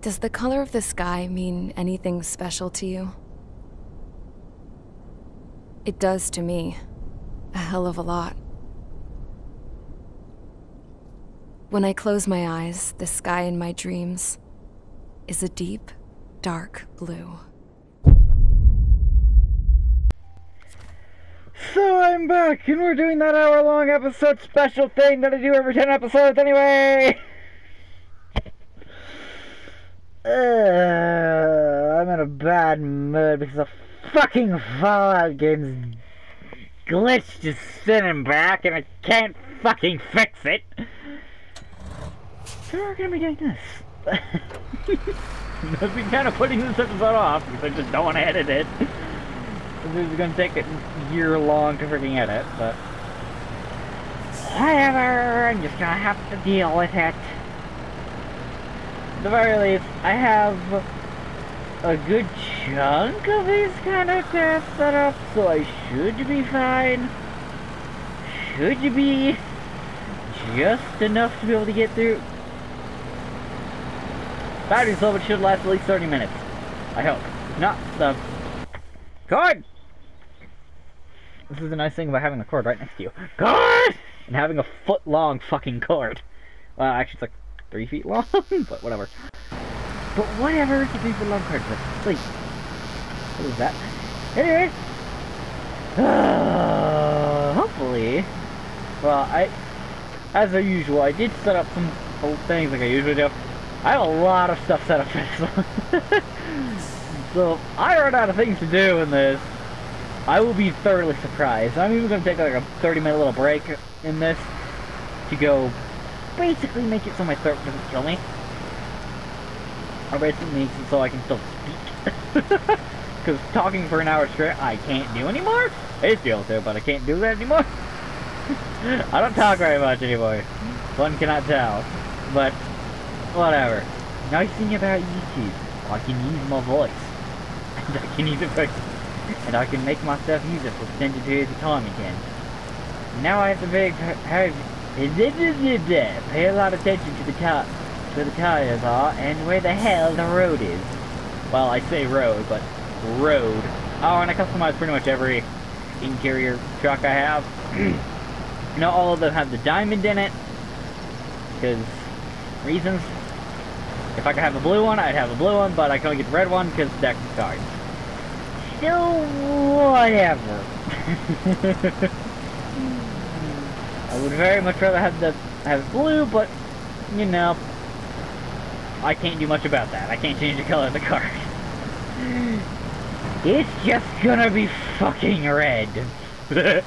Does the color of the sky mean anything special to you? It does to me. A hell of a lot. When I close my eyes, the sky in my dreams is a deep, dark blue. So I'm back, and we're doing that hour-long episode special thing that I do every 10 episodes anyway! I'm in a bad mood because the fucking Fallout game's glitched just sitting back, and I can't fucking fix it! So we're gonna be doing this. I've been kind of putting this episode off because I just don't want to edit it. This is gonna take a year long to freaking edit, but whatever, I'm just gonna have to deal with it. At the very least, I have a good chunk of these kind of tasks set up, so I should be fine. Should be just enough to be able to get through. Battery salvage should last at least 30 minutes. I hope. If not, the cord! This is the nice thing about having the cord right next to you. Cord! And having a foot-long fucking cord. Well, actually it's like 3 feet long, but whatever. But whatever, it's a 3 foot long cord. But please. What is that? Anyway. Hopefully. Well, as usual, I did set up some old things like I usually do. I have a lot of stuff set up for this one. So, if I run out of things to do in this, I will be thoroughly surprised. I'm even going to take like a 30-minute little break in this to go basically make it so my throat doesn't kill me. Or basically makes it so I can still speak. Because talking for an hour straight, I can't do anymore. I used to be able to, but I can't do that anymore. I don't talk very much anymore. One cannot tell. But, whatever. Nice thing about YouTube, I can use my voice. And I can use it for, and I can make myself use it for extended periods of time again. Now I have to pay a lot of attention to the car, where the tires are, and where the hell the road is. Well, I say road, but road. Oh, and I customize pretty much every interior truck I have. Not all of them have the diamond in it, because reasons. If I could have a blue one, I'd have a blue one, but I can only get the red one because that's the card. So, whatever. I would very much rather have blue, but, you know, I can't do much about that. I can't change the color of the card. It's just gonna be fucking red. It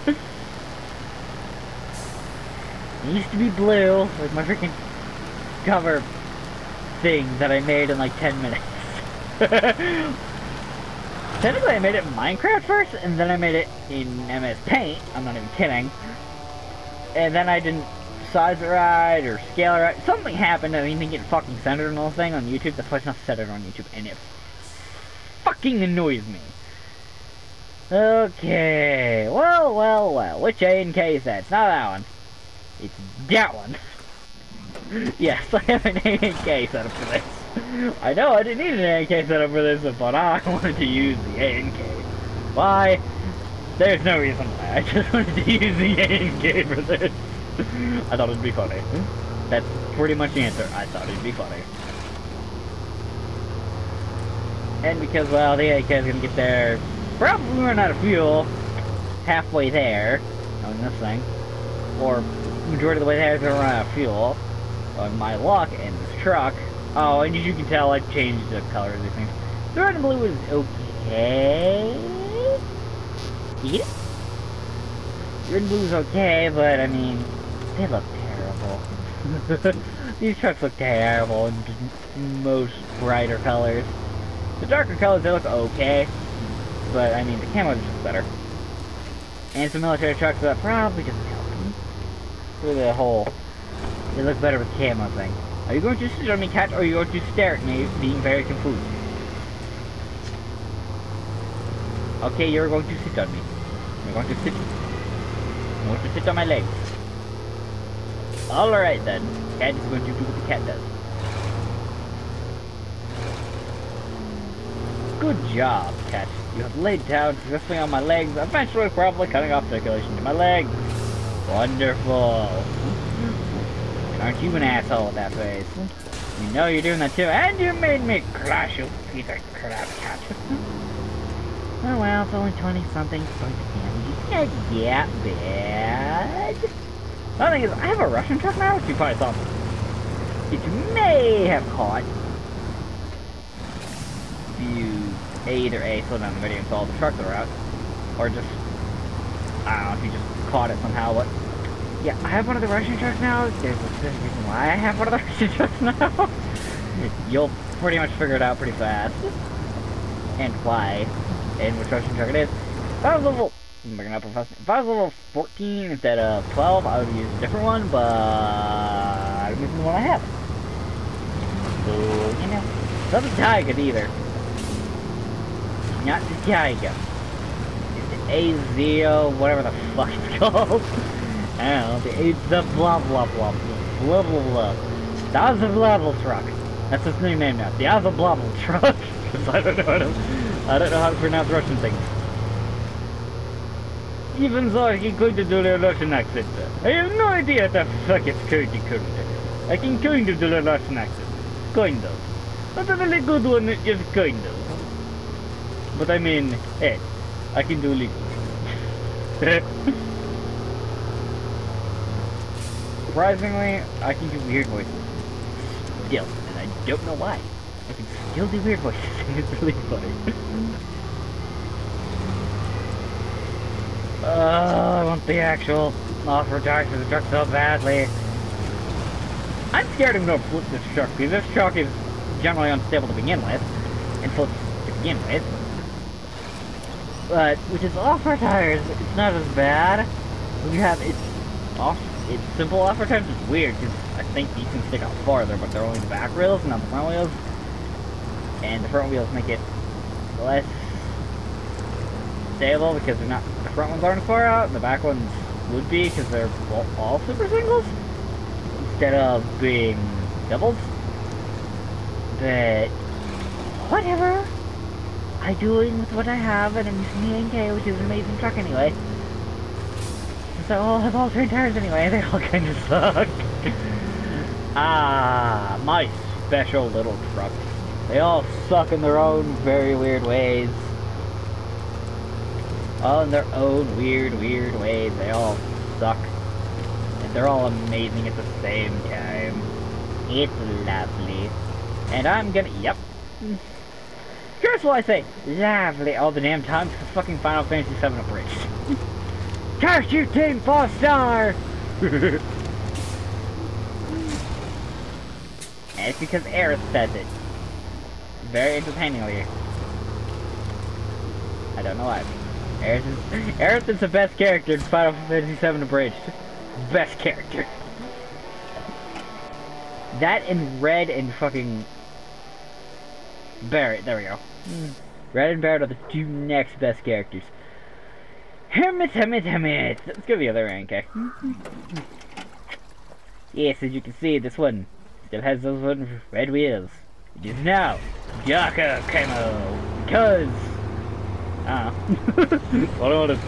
used to be blue, with my freaking cover thing that I made in like 10 minutes. Technically I made it in Minecraft first, and then I made it in MS Paint. I'm not even kidding. And then I didn't size it right, or scale it right. Something happened, I didn't get fucking centered on the whole thing on YouTube. That's why it's not centered on YouTube, and it fucking annoys me. Okay, well, which A and K is that? It's not that one. It's that one. Yes, I have an A and K set up for this. I know I didn't need an A and K set up for this, but I wanted to use the A and K. Why? There's no reason why. I just wanted to use the A and K for this. I thought it'd be funny. That's pretty much the answer. I thought it'd be funny. And because, well, the A and K is gonna get there, probably run out of fuel halfway there on this thing, or majority of the way there is gonna run out of fuel. On my luck in this truck. Oh, and as you can tell, I've changed the color of these things. The red and blue is okay. Yeah. Red and blue is okay, but I mean, they look terrible. These trucks look terrible in most brighter colors. The darker colors, they look okay, but I mean, the camo is just better. And some military trucks that probably doesn't help them. For the whole, they look better with camo thing. Are you going to sit on me, cat, or are you going to stare at me, being very confused? Okay, you're going to sit on me. You're going to sit. You're going to sit on my legs. Alright then. Cat is going to do what the cat does. Good job, Cat. You have laid down successfully on my legs, eventually probably cutting off circulation to my legs. Wonderful. Aren't you an asshole with that face? You know you're doing that too, and you made me crash, you piece of crap, Cat. Oh well, it's only 20-something points of damage. Not that bad. The thing is, I have a Russian truck now, which you probably saw. It may have caught you either slow down the video and saw the trucks that are out, or just, I don't know if you just caught it somehow, but yeah, I have one of the Russian trucks now. There's a specific reason why I have one of the Russian trucks now. You'll pretty much figure it out pretty fast. And why, and which Russian truck it is. If I was level, if I was level 14 instead of 12, I would use a different one, but I'm using the one I have. So, you know, it's not the Tiger either. Not the Tiger. It's the A0, whatever the fuck it's called. I don't know, it's the blah blah blah blah blah blah. The Ozablavel truck. That's its new name now. The Ozablavel truck. Because I don't know how to pronounce Russian things. Even though I'm going to do the Russian accent. I have no idea what the fuck it's going to do. I can kind of do the Russian accent. Kind of. Not a really good one, just kind of. But I mean, hey, I can do legal. Surprisingly, I can do weird voices. Still, and I don't know why. I can still do weird voices. It's really funny. I want the actual off-road tires for the truck so badly. I'm scared I'm gonna flip this truck because this truck is generally unstable to begin with, and flips to begin with. But with its off-road tires, it's not as bad. When you have its simple off-road tires, it's weird because I think these can stick out farther, but they're only the back wheels, not the front wheels. And the front wheels make it less stable because they're not. The front ones aren't as far out, and the back ones would be because they're all super singles instead of being doubles. But whatever. I'm doing with what I have, and I'm using the NK, which is an amazing truck anyway. Since I all have all-terrain tires anyway, they all kind of suck. Ah, my special little truck. They all suck in their own very weird ways. All in their own weird ways. They all suck. And they're all amazing at the same time. It's lovely. And I'm gonna, yep. Here's what I say, lovely all the damn time because fucking Final Fantasy VII Abridged. Curse you, Team 4-star! And it's because Aerith says it. Very entertainingly. I don't know why. Aerith is the best character in Final Fantasy VII Abridged. Best character. That and Red and fucking Barret, there we go. Red and Barret are the two next best characters. Hermit. Let's go the other rank, okay? Yes, as you can see, this one still has those one red wheels. It is now darker camo. Because what I wanted.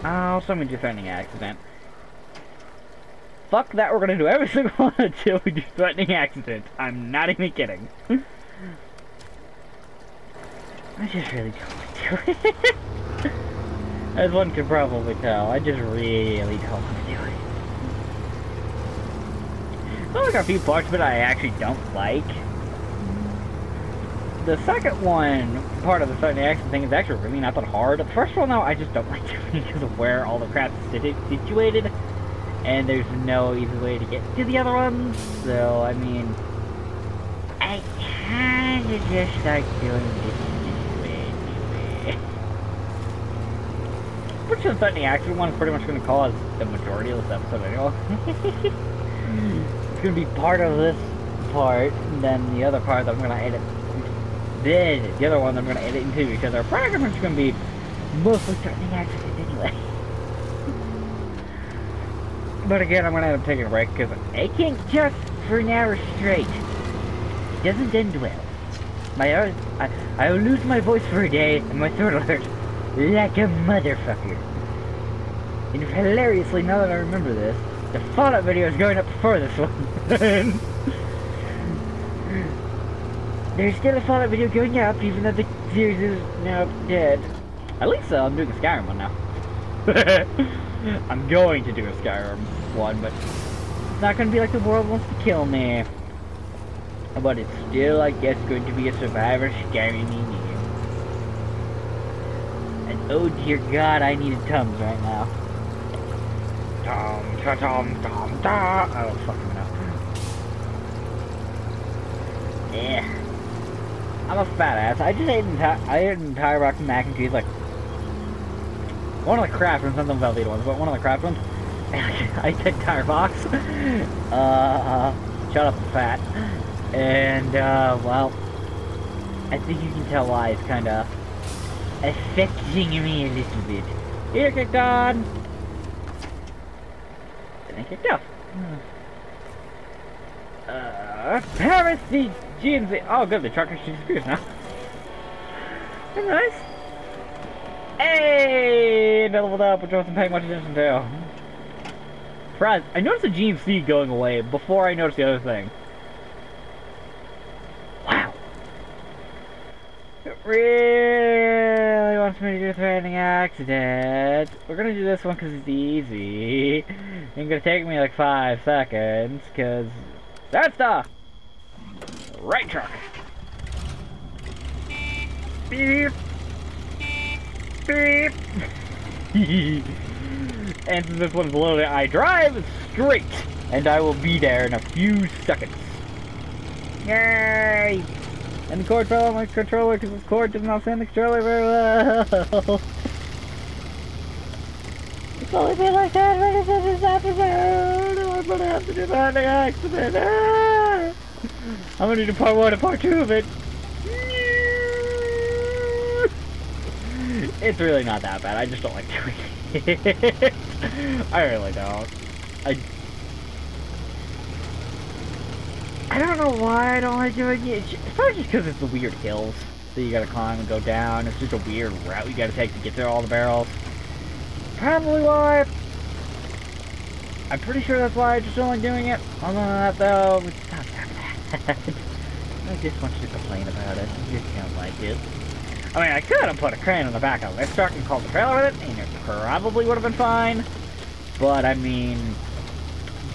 Oh, someone do threatening accident. Fuck that, we're gonna do every single one until we do threatening accident. I'm not even kidding. I just really don't want to do it. As one can probably tell, I just really don't want to do it. There's like a few parts of it I actually don't like. The second one, part of the threatening accident thing, is actually really not that hard. The first one, though, I just don't like doing because of where all the crap's situated. And there's no easy way to get to the other ones. So, I mean, I kinda just start doing this way anyway. Which the threatening accident one is pretty much going to cause the majority of this episode anyway. It's going to be part of this part, and then the other part that I'm going to edit. Then the other one I'm going to edit into because they're pretty much going to be mostly threatening accidents anyway. But again, I'm going to end up taking a break because I can't just for an hour straight. It doesn't end well. I will lose my voice for a day and my throat will hurt like a motherfucker. And hilariously, now that I remember this, the Fallout video is going up before this one. There's still a Fallout video going up, even though the series is now dead. At least I'm doing a Skyrim one now. I'm going to do a Skyrim one, but it's not going to be like the world wants to kill me. But it's still, I guess, going to be a Survivor Skyrim game. And oh dear God, I need a Tums right now. Tom, ta, tom, tom, ta. I don't fucking know. Yeah. I'm a fat ass. I just ate an entire box of mac and cheese, like one of the craft ones, not the Velveeta ones, but one of the craft ones. I ate the entire box. Shut up, fat. And well, I think you can tell why it's kind of affecting me a little bit. Here, kicked on. And I kicked off. Paris the GNC. Oh, good, the truck actually disappears now. That's nice. Hey, leveled up, which I wasn't paying much attention to. Surprise! I noticed the GNC going away before I noticed the other thing. Wow. It really wants me to do a threatening accident. We're gonna do this one because it's easy. It's gonna take me like 5 seconds, because that's the right truck. Beep. Beep. And since this one's loaded, I drive straight, and I will be there in a few seconds. Yay! And the cord fell on my controller because this cord does not send the controller very well. It's only been like 10 minutes in this episode. I'm gonna have to do that accident. Ah! I'm gonna do part 1 and part 2 of it. It's really not that bad. I just don't like doing it. I really don't. I don't know why I don't like doing it. It's probably just because it's the weird hills that you gotta climb and go down. It's just a weird route you gotta take to get to all the barrels. Probably why. I'm pretty sure that's why I just don't like doing it. Other than that, though, it's not that bad. I just want you to complain about it. I just don't like it. I mean, I could have put a crane on the back of this truck and called the trailer with it, and it probably would have been fine. But, I mean,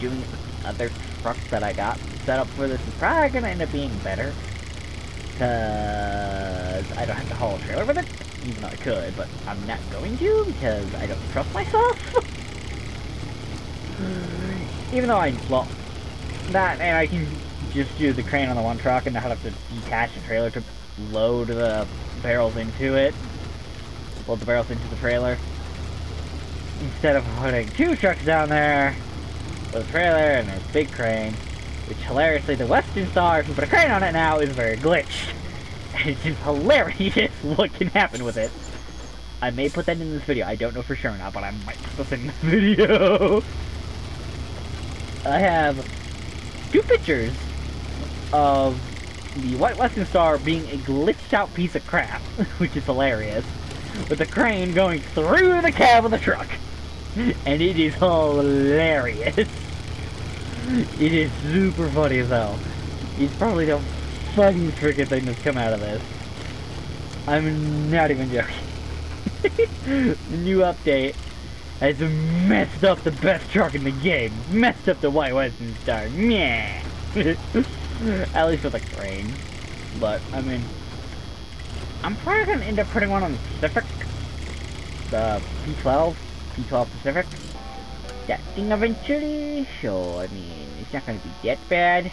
doing it with other trucks that I got set up for this is probably going to end up being better. Because I don't have to haul a trailer with it, even though I could, but I'm not going to because I don't trust myself. Even though well, that, and I can just do the crane on the one truck and not have to detach the trailer to load the barrels into it. Load the barrels into the trailer. Instead of putting 2 trucks down there with a trailer and a big crane, which hilariously the Western Star, if you put a crane on it now, is very glitched. And it's just hilarious what can happen with it. I may put that in this video. I don't know for sure now, but I might put this in this video. I have 2 pictures of the White Western Star being a glitched out piece of crap, which is hilarious, with a crane going through the cab of the truck. And it is hilarious. It is super funny as hell. It's probably the funniest freaking thing that's come out of this. I'm not even joking. The new update has messed up the best truck in the game. Messed up the White Western Star. Meh. At least with a crane. But, I mean, I'm probably going to end up putting one on the Pacific. The P12 Pacific. That thing eventually. So, I mean, it's not going to be that bad.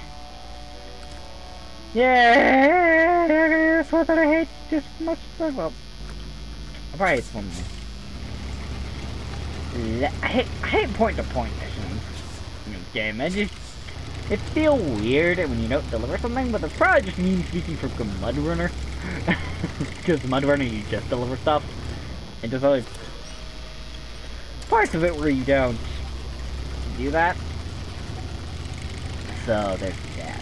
Yeah, that's what I hate just much. Well, I probably hate one more. I hate point-to-point missions in this game. It feels weird when you don't deliver something, but that's probably just me speaking from MudRunner. Because MudRunner, you just deliver stuff. And there's other parts of it where you don't do that. So there's that.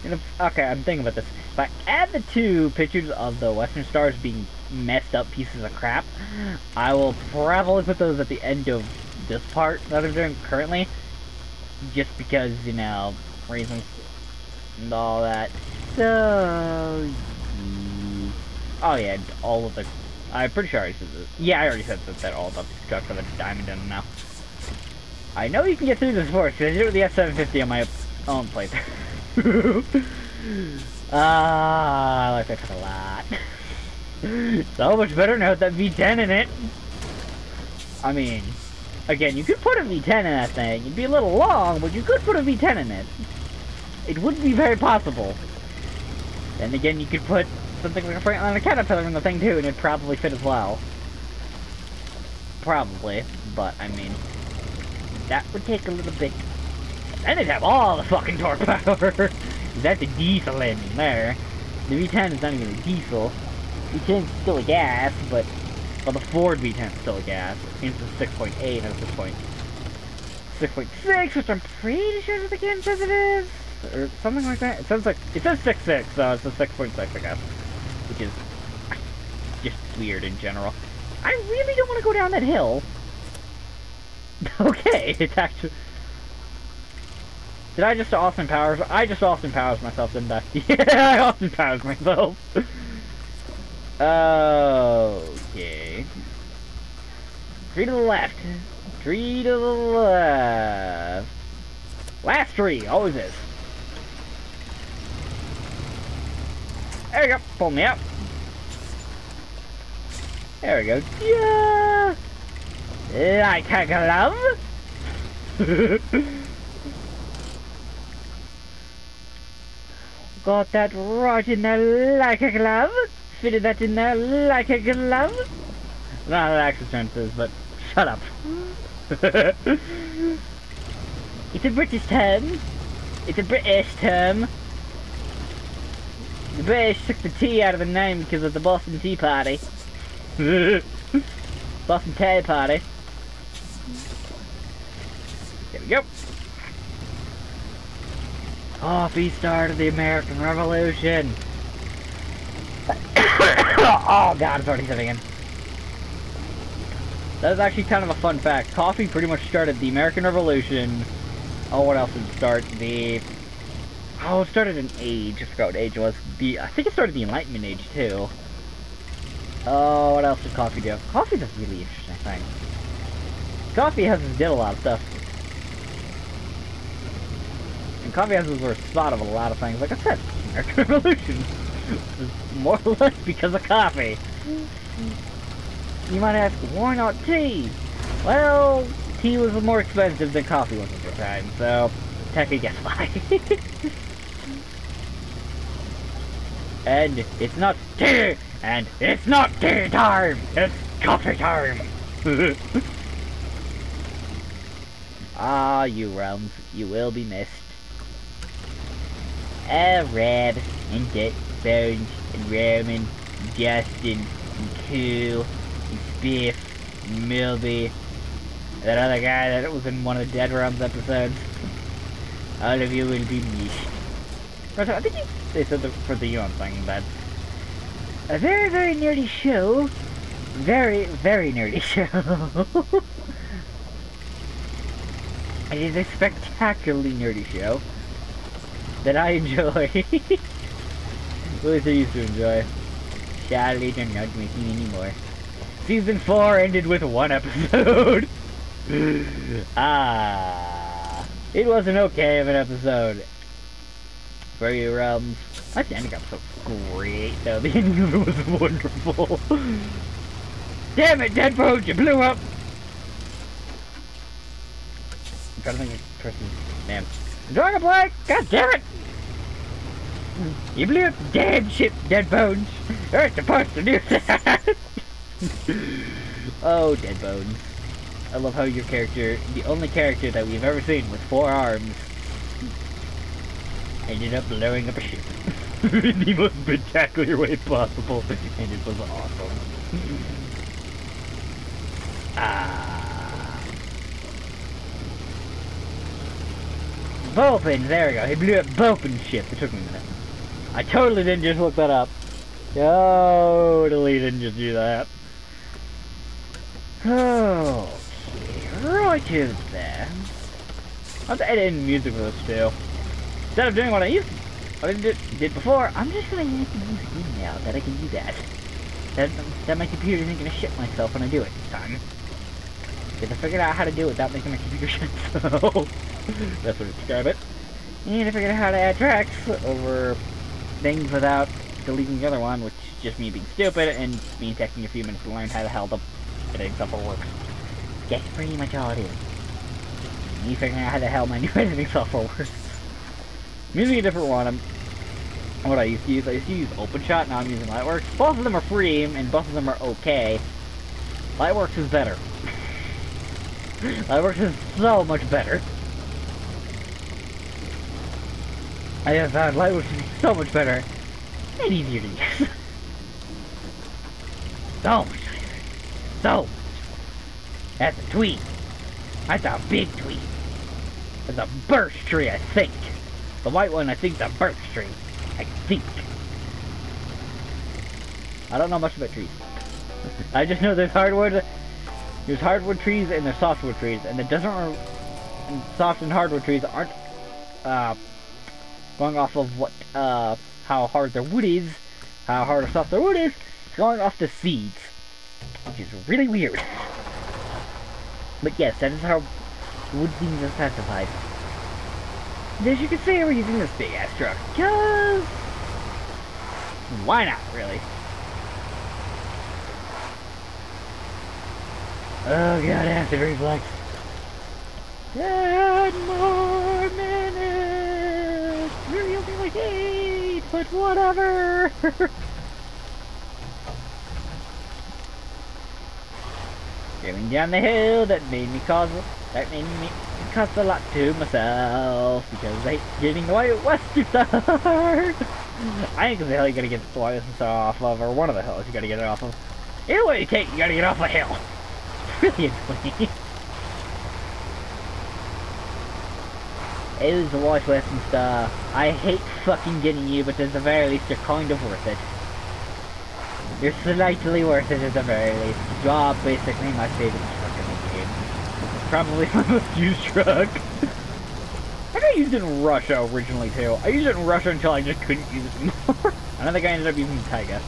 And okay, I'm thinking about this. If I add the 2 pictures of the Western Stars being messed up pieces of crap, I will probably put those at the end of this part that I'm doing currently. Just because, you know, reasons and all that. So... oh yeah, all of the... I'm pretty sure I said this. Yeah, I already said that all the trucks have a diamond in them now. I know you can get through this force, because I did it with the S750 on my own playthrough. I like that a lot. So much better now with that V10 in it. I mean, again, you could put a V10 in that thing. It'd be a little long, but you could put a V10 in it. It would be very possible. Then again, you could put something like a Freightliner Caterpillar in the thing too, and it'd probably fit as well. Probably, but I mean, that would take a little bit. And it'd have all the fucking torque power. That's a diesel engine there. The V10 is not even a diesel. V10 is still a gas, but well, the Ford V10 is still a gas. It's a 6.8 and 6.6, which I'm pretty sure the game says it is, or something like that. It says 6.6, so it's a 6.6, I guess, which is just weird in general. I really don't want to go down that hill. Okay, it's actually. Did I just Austin Powers? I just Austin Powers myself, didn't I? Yeah, I Austin Powers myself. Okay. 3 to the left. 3 to the left. Last 3, always is. There we go. Pull me up. There we go. Yeah. Like a glove. Got that right in there like a glove. Fitted that in there like a glove. Not how the actual term says, but shut up. It's a British term. It's a British term. The British took the T out of the name because of the Boston Tea Party. Boston Tea Party. There we go. Coffee started the American Revolution. Oh god, it's already setting in. That is actually kind of a fun fact. Coffee pretty much started the American Revolution. Oh, what else did it start? Oh, it started an age. I forgot what age it was. I think it started the Enlightenment age too. Oh, what else did coffee do? Coffee's a really interesting thing. Coffee houses did a lot of stuff. And coffee houses were a spot of a lot of things. Like I said, American Revolution was more or less because of coffee. You might ask, why not tea? Well, tea was more expensive than coffee was at the time, so technically guess why. And it's not tea! And it's not tea time! It's coffee time! Ah, you realms, you will be missed. Red, and Dead Bones, and Roman, and Justin, and Cool, and Spiff, and Milby, that other guy that was in one of the Dead Realms episodes. All of you will be missed. I think they said for the Eon thing that a very, very nerdy show. Very, very nerdy show. It is a spectacularly nerdy show that I enjoy. At least I used to enjoy. Sadly, they're not making anymore. Season 4 ended with 1 episode. It was an okay of an episode. For your realms. The ending episode was great though. The ending of it was wonderful. Damn it, Dead Bones, you blew up! I'm trying to think of the person's name. Dragon Black! God damn it! You blew up the damn ship, Dead Bones! You're supposed to do that! Oh, Dead Bones. I love how your character, the only character that we've ever seen with 4 arms, ended up blowing up a ship. In the most spectacular way possible, and it was awesome. Vulpin, there we go. He blew up Vulpin's ship. It took me a minute. I totally didn't just look that up. Totally didn't just do that. Okay, right here there. I'll have to edit in music for this too. Instead of doing what I did before, I'm just gonna use the music now that I can do that. That my computer isn't gonna shit myself when I do it this time. Because I figured out how to do it without making my computer shit, so that's what I describe it. And I figured out how to add tracks over things without deleting the other one, which is just me being stupid and me taking a few minutes to learn how the hell the editing software works. That's pretty much all it is. Me figuring out how the hell my new editing software works. I'm using a different one. What I used to use OpenShot, now I'm using Lightworks. Both of them are free, and both of them are okay. Lightworks is better. Lightworks is so much better. I have found Lightworks to be so much better and easier to use. So much nicer. So much. That's a tweet. That's a big tweet. That's a birch tree, I think. The white one, I think, is a birch tree. I think. I don't know much about trees. I just know there's hardwood trees and there's softwood trees, and soft and hardwood trees aren't going off of what how hard their wood is, how hard or soft their wood is, it's going off the seeds, which is really weird. But yes, that is how wood seeds are classified. And as you can see, we're using this big ass truck, because why not, really? Oh god, I have to reflex. 10 more minutes! Really only like 8, but whatever! Going down the hill, that made me cost a lot to myself, because I hate getting the White Western Star! I think it's the hill you gotta get the White Western Star off of, or one of the hills you gotta get it off of. Either way you take, you gotta get off a hill. Really annoying. It is the White Western Star. I hate fucking getting you, but at the very least you're kind of worth it. You're slightly worth it at the very least. You are basically my favorite truck in the game. It's probably my most used truck. I think I used it in Russia originally too. I used it in Russia until I just couldn't use it anymore. I don't think I ended up using the Taiga.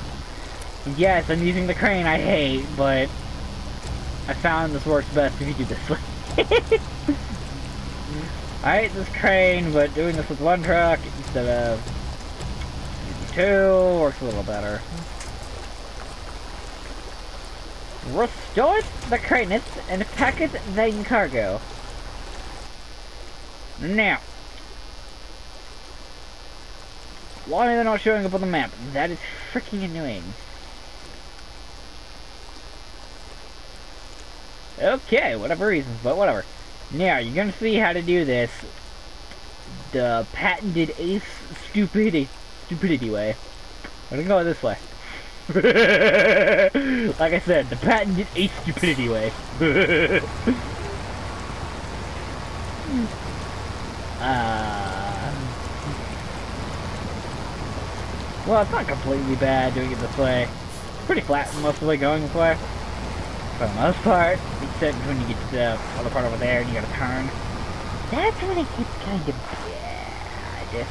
Yes, I'm using the crane I hate, but I found this works best if you do this way. I hate this crane, but doing this with one truck instead of using two works a little better. Restore the cranes and pack it then cargo. Now, why are they not showing up on the map? That is freaking annoying. Okay, whatever reasons, but whatever. Now, you're gonna see how to do this the patented ace stupidity way. I'm gonna go this way. Like I said, the patented ace stupidity way. Well, it's not completely bad doing it this way. It's pretty flat most of the way going this way. For the most part, except when you get to the other part over there and you gotta turn. That's when it gets kind of bad.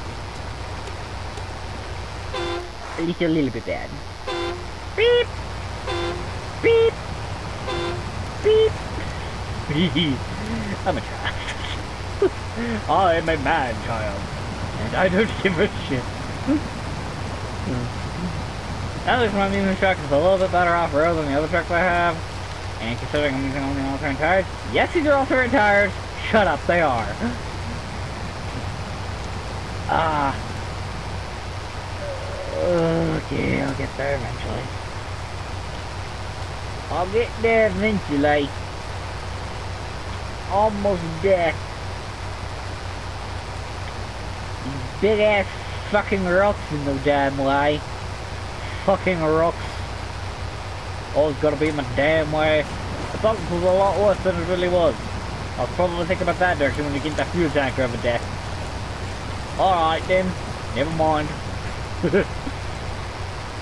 At least a little bit bad. Beep! Beep! Beep! I'm a child. I'm a man-child. And I don't give a shit. At least one of these trucks is a little bit better off-road than the other trucks I have. And considering I'm using only all-terrain tires, yes, these are all-terrain tires. Shut up, they are. Okay, I'll get there eventually. I'll get there eventually. Almost there. These big ass fucking rocks in the damn way. Fucking rocks. Always gotta be in my damn way. I thought it was a lot worse than it really was. I'll probably think about that direction when we get that fuel tanker over there. Alright then, never mind.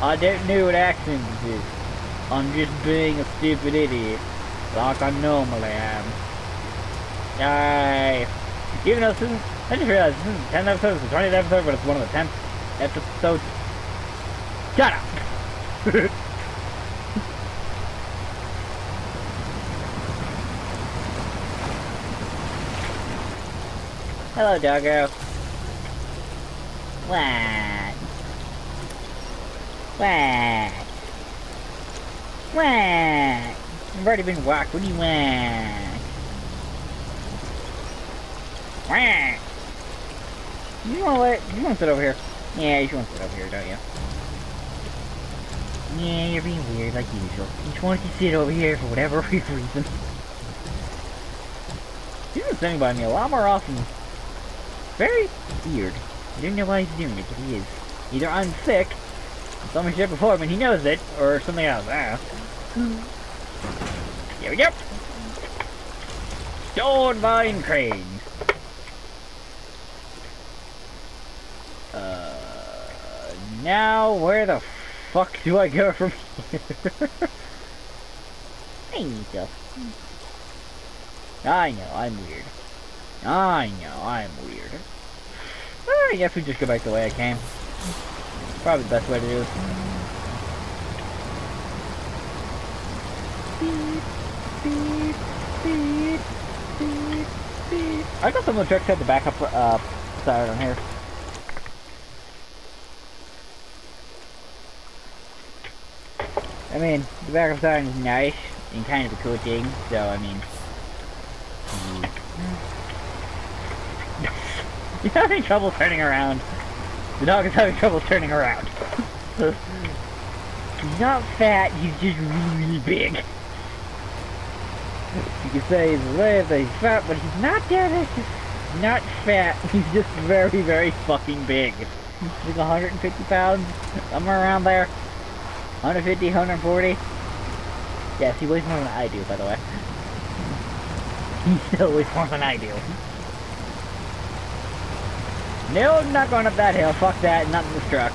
I don't know what accent this is. I'm just being a stupid idiot, like I normally am. Yay! Even though this isn't, I just realized this isn't the 10th episode, it's the 20th episode, but it's one of the 10th episodes. Shut up! Hello, doggo. What? What? What? I've already been whacked. What do you want? What? You want to sit over here? Yeah, you want to sit over here, don't you? Yeah, you're being weird like usual. You just wanted to sit over here for whatever reason. He's been sitting by me a lot more often. Very weird. I don't know why he's doing it, but he is. Either I'm sick, told me shit before, but he knows it, or something else. Here we go. Stone Vine Crane. Now where the fuck do I go from here? I know, I'm weird. I know, I'm weird. I guess we just go back the way I came. Probably the best way to do this. Beep, beep, beep, beep, beep. I got some of the trucks had the backup side on here. I mean, the backup side is nice and kind of a cool thing, so I mean... He's having trouble turning around. The dog is having trouble turning around. He's not fat, he's just really, really big. You could say he's he's fat, but he's not that. He's not fat, he's just very, very fucking big. He's 150 pounds, somewhere around there. 150, 140. Yes, he weighs more than I do, by the way. He still weighs more than I do. No, I'm not going up that hill. Fuck that, not in this truck.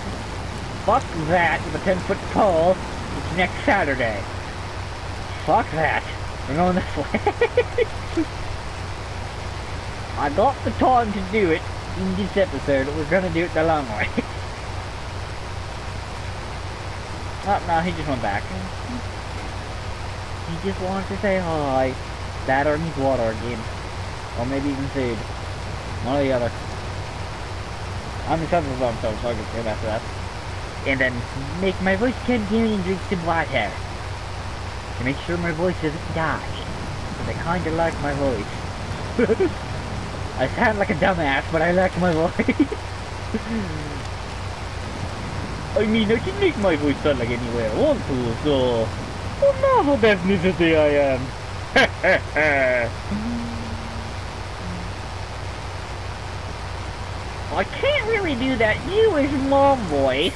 Fuck that with a 10-foot pole. It's next Saturday. Fuck that. We're going this way. I got the time to do it in this episode. We're gonna do it the long way. Oh, no, he just went back. He just wanted to say hi. That or needs water again. Or maybe even food. One or the other. I'm in some zone, so I can get after that. And then make my voice continue and drink some water. To make sure my voice doesn't die. Because I kinda like my voice. I sound like a dumbass, but I like my voice. I mean, I can make my voice sound like anywhere I want to, so... What novel ethnicity I am. I can't really do that Jewish mom voice.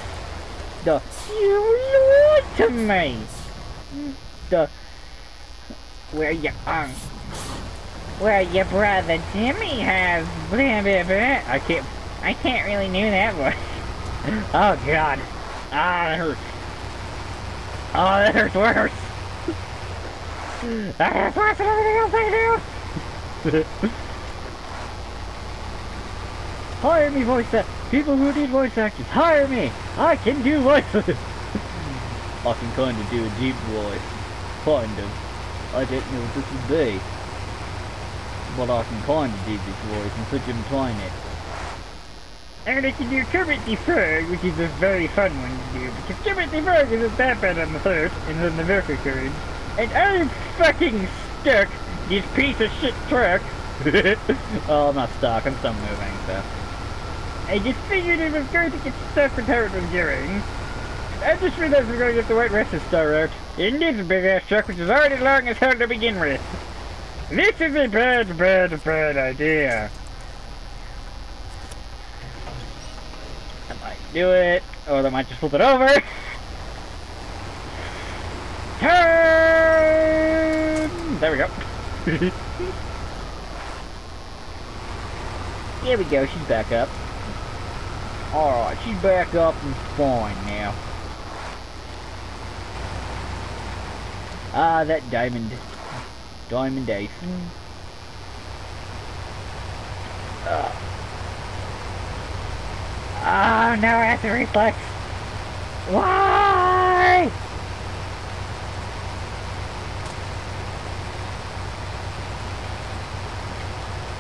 The you lied to me. The where your brother Jimmy has blah blah blah. I can't really do that voice. Oh god. Ah, that hurts. Oh, that hurts worse. That hurts worse than everything else I do. Hire me voice actors. People who need voice actors, hire me. I can do voices. I can kind of do a deep voice. Kind of. I don't know what this would be. But I can kind of do this voice and put them trying it. And I can do Kermit the Frog, which is a very fun one to do. Because Kermit the Frog isn't that bad on the hurt and on the vocal cords. And I'm fucking stuck this piece of shit truck. Oh, I'm not stuck. I'm still moving, so. I just figured it was going to get stuck with how it was going. I just realized we're going to get the white rescue star out. In this big ass truck, which is already long as hell to begin with. This is a bad, bad, bad idea. I might do it, or I might just flip it over. Turn! There we go. Here we go, she's back up. Alright, she's back up and fine now. Ah, that diamond. Diamond ace. Oh, now I have to reflex. Why?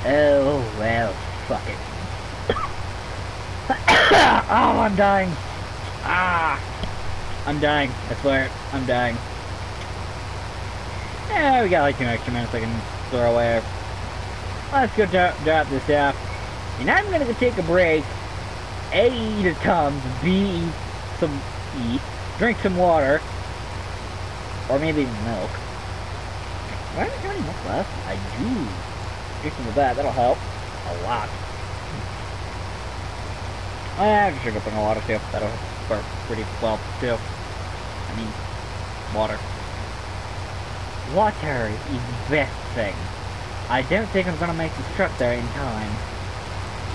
Oh, well, fuck it. Oh, I'm dying. Ah, I'm dying. I swear, I'm dying. Yeah, we got like 2 extra minutes I can throw away. Let's go drop this off. And I'm gonna go take a break. A, eat a Tums. B, drink some water. Or maybe milk. Do I have any milk left? I do. Drink some of that, that'll help. A lot. I just drink up a water too. That'll work pretty well too. I mean, water. Water is the best thing. I don't think I'm gonna make this truck there in time.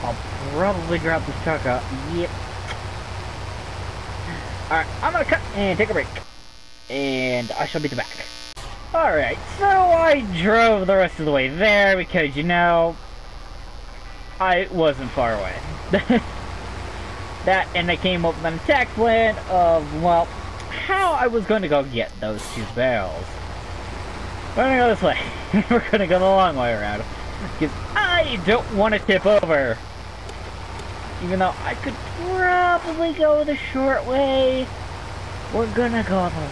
I'll probably drop this truck out. Yep. Alright, I'm gonna cut and take a break. And I shall be back. Alright, so I drove the rest of the way there because, you know, I wasn't far away. That, and I came up with an attack plan of, well, how I was going to go get those 2 barrels. We're gonna go this way. We're gonna go the long way around. Because I don't want to tip over. Even though I could probably go the short way. We're gonna go the long way.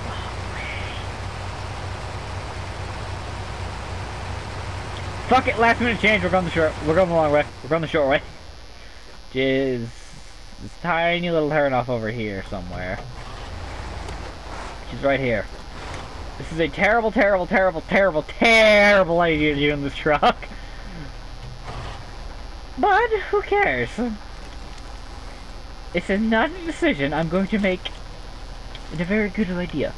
Fuck it, last minute change, we're going the long way. We're going the short way. Which is this tiny little turn off over here somewhere. Which is right here. This is a terrible, terrible, terrible, terrible, terrible idea to do in this truck. But, who cares? It's not a decision I'm going to make. It's a very good idea.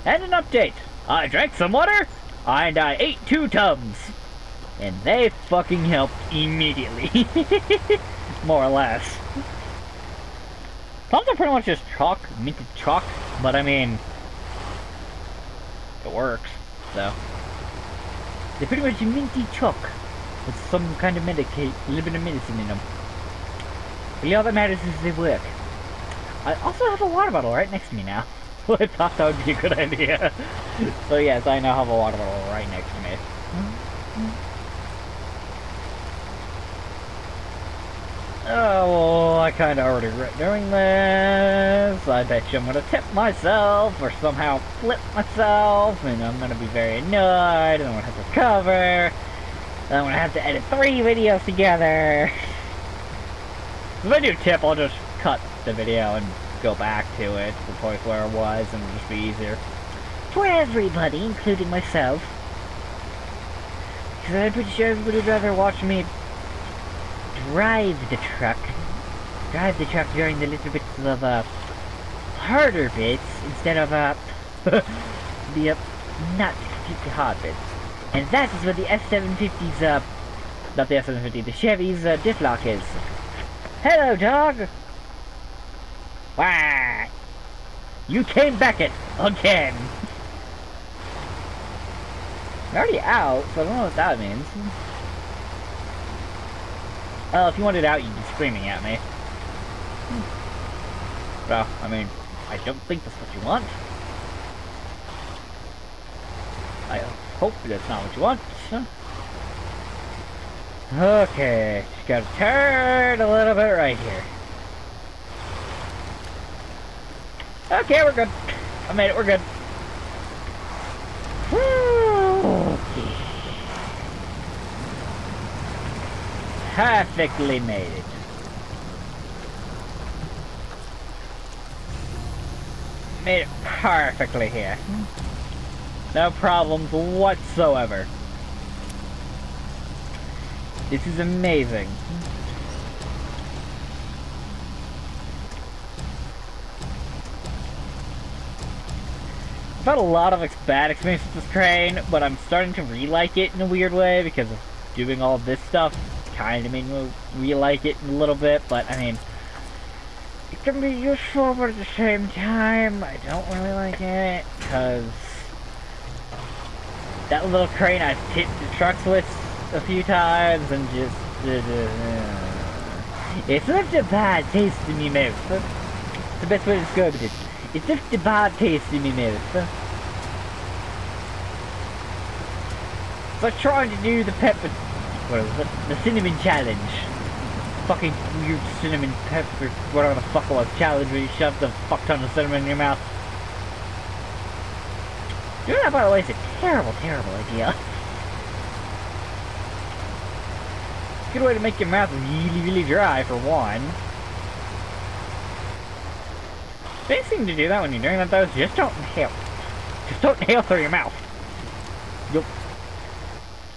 And an update. I drank some water, and I ate 2 Tums. And they fucking helped immediately. More or less. Tums are pretty much just chalk, minted chalk, but I mean, it works, so. They're pretty much minty chalk with some kind of a little bit of medicine in them. But all that matters is they work. I also have a water bottle right next to me now. I thought that would be a good idea. So yes, I now have a water bottle right next to me. Oh, well, I kind of already regret doing this. I bet you I'm going to tip myself or somehow flip myself, and I'm going to be very annoyed, and I'm going to have to recover, and I'm going to have to edit 3 videos together. If I do tip, I'll just cut the video and go back to it, to the point where it was, and it'll just be easier. For everybody, including myself. Because I'm pretty sure everybody would rather watch me drive the truck during the little bits of harder bits instead of the not completely hard bits. And that is what the S750's not the S750, the Chevy's diff lock is. Hello, dog. Wah! You came back it again. I'm already out, so I don't know what that means. Well, if you wanted out, you'd be screaming at me. Well, I mean, I don't think that's what you want. I hope that's not what you want. Okay, just gotta turn a little bit right here. Okay, we're good. I made it, we're good. Okay. Perfectly made it. Made it perfectly here. No problems whatsoever. This is amazing. I've had a lot of bad experience with this train, but I'm starting to re-like it in a weird way because of doing all this stuff. Kind of made me re-like it a little bit, but I mean, it can be useful, but at the same time, I don't really like it, because that little crane I've hit the trucks with a few times, and just, it's left a bad taste in my mouth. It's the best way to describe it. It's left a bad taste in my mouth. It's like trying to do the pepper, what is it? The cinnamon challenge. Fucking weird cinnamon pepper, whatever the fuck it was, challenge where you shove the fuck ton of cinnamon in your mouth. Doing that, by the way, is a terrible, terrible idea. It's a good way to make your mouth really, really dry, for one. The best thing to do that when you're doing that, though, is just don't inhale. Just don't inhale through your mouth. You'll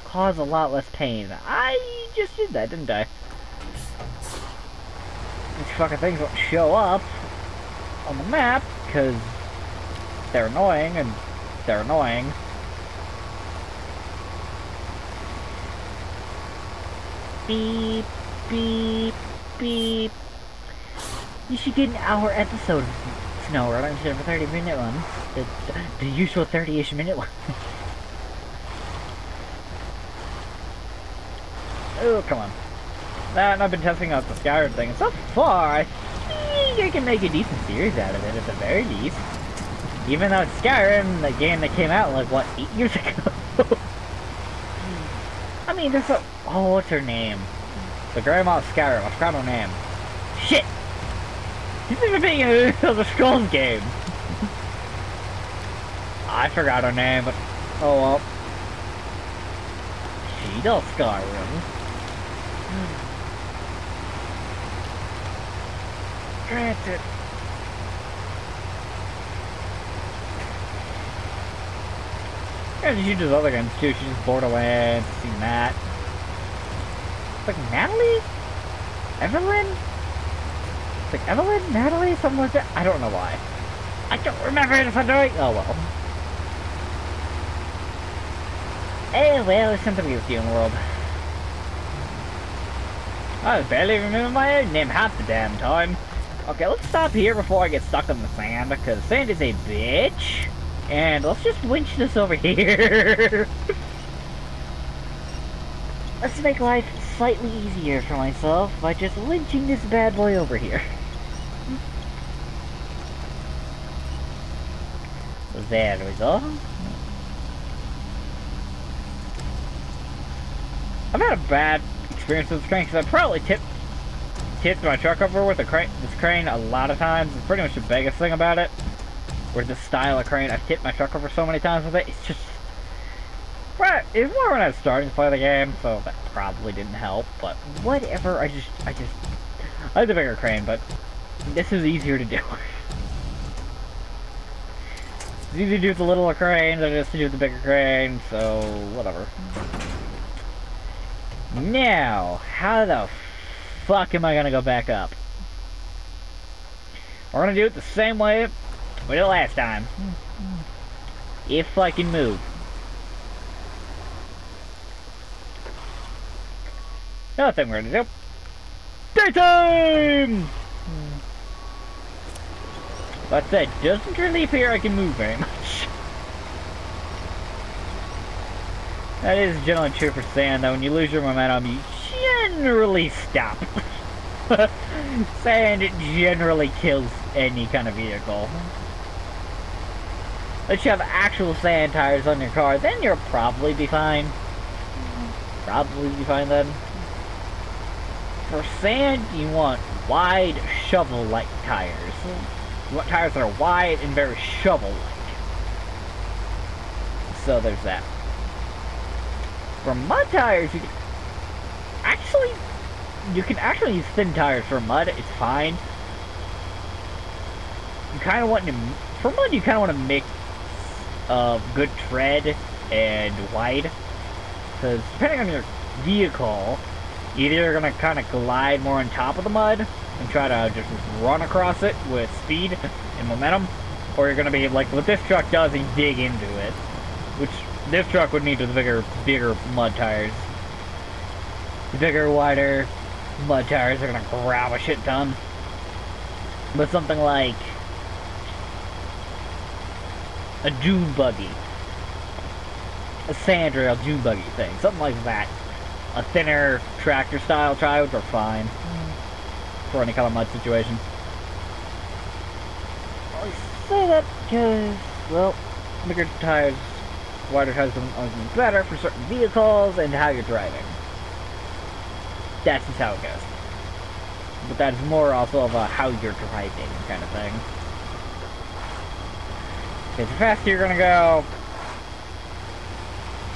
cause a lot less pain. I just did that, didn't I? These fucking things don't show up on the map, because they're annoying, and they're annoying. Beep, beep, beep. You should get an hour episode of SnowRunner instead of a 30-minute one. The usual 30-ish minute one. Oh, come on. And I've been testing out the Skyrim thing, and so far, I think I can make a decent series out of it, at the very least. Even though it's Skyrim, the game that came out, like, what, 8 years ago? I mean, there's a... Oh, what's her name? The grandma of Skyrim, I forgot her name. Shit! She's even being in the Skulls game. I forgot her name, but... Oh, well. She does Skyrim. Granted. And she does other games too. She does Borderlands, seen that. It's like Natalie? Evelyn? It's like Evelyn? Natalie? Something like that? I don't know why. I don't remember it if I'm doing. Oh well. Oh well, there's something with you in the world. I barely remember my own name half the damn time. Okay, let's stop here before I get stuck in the sand, because sand is a bitch. And let's just winch this over here. Let's make life slightly easier for myself by just winching this bad boy over here. There we go. I've had a bad experience with this crane, because I probably tipped my truck over with this crane a lot of times. It's pretty much the biggest thing about it. Where this style of crane, I've tipped my truck over so many times with it. It's just... Right, it was more when I was starting to play the game, so that probably didn't help. But whatever, I like the bigger crane, but this is easier to do. It's easier to do with the littler crane than it is to do with the bigger crane, so whatever. Now, how the fuck am I gonna go back up? We're gonna do it the same way we did last time. If I can move. Another thing we're gonna do. Daytime! But that doesn't really appear I can move very much. That is generally true for sand, though. When you lose your momentum, you generally stop. Sand generally kills any kind of vehicle. Unless you have actual sand tires on your car, then you'll probably be fine. Probably be fine then. For sand, you want wide, shovel-like tires. You want tires that are wide and very shovel-like. So there's that. For mud tires, you can actually use thin tires for mud. It's fine. You kind of want to, for mud, you kind of want to mix good tread and wide, because depending on your vehicle, either you're gonna kind of glide more on top of the mud and try to just run across it with speed and momentum, or you're gonna be like what this truck does and dig into it, which this truck would need with the bigger mud tires. The bigger, wider mud tires are gonna grab a shit ton. But something like a dune buggy, a sandrail dune buggy thing, something like that. A thinner tractor style trios are fine for any kind of mud situation. I say that because, well, bigger tires, wider tires are better for certain vehicles and how you're driving. That's just how it goes. But that's more also of a how you're driving kind of thing. Because the faster you're gonna go,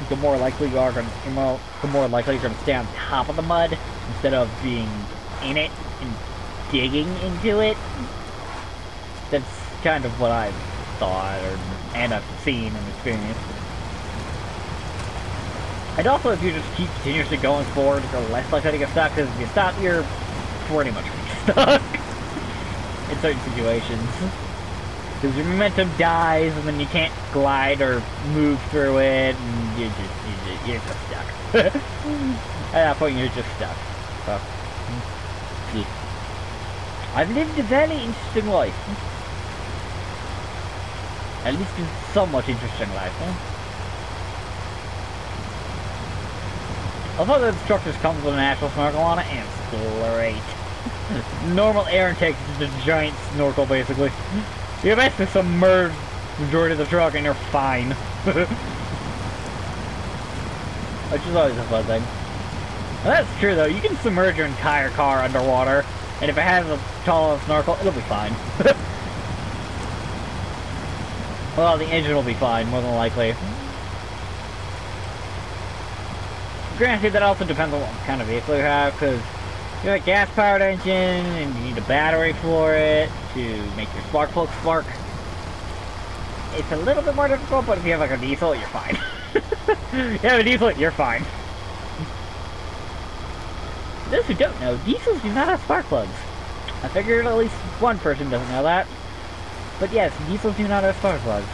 the more likely you are the more likely you're gonna stay on top of the mud instead of being in it and digging into it. That's kind of what I've thought and I've seen and experienced. And also, if you just keep continuously going forward, you're less likely to get stuck, because if you stop, you're pretty much stuck in certain situations. Because your momentum dies, and then you can't glide or move through it, and you're just stuck. At that point, you're just stuck. So, yeah. I've lived a very interesting life. At least a somewhat interesting life, huh? Although the instructors comes with an actual snorkel on it, and it's great. Normal air intake is just a giant snorkel, basically. You basically submerge the majority of the truck and you're fine. Which is always a fun thing. Well, that's true though, you can submerge your entire car underwater, and if it has a tall snorkel, it'll be fine. Well, the engine will be fine, more than likely. Granted, that also depends on what kind of vehicle you have, because you have a gas-powered engine, and you need a battery for it to make your spark plug spark. It's a little bit more difficult, but if you have like a diesel, you're fine. You have a diesel, you're fine. For those who don't know, diesels do not have spark plugs. I figured at least one person doesn't know that. But yes, diesels do not have spark plugs.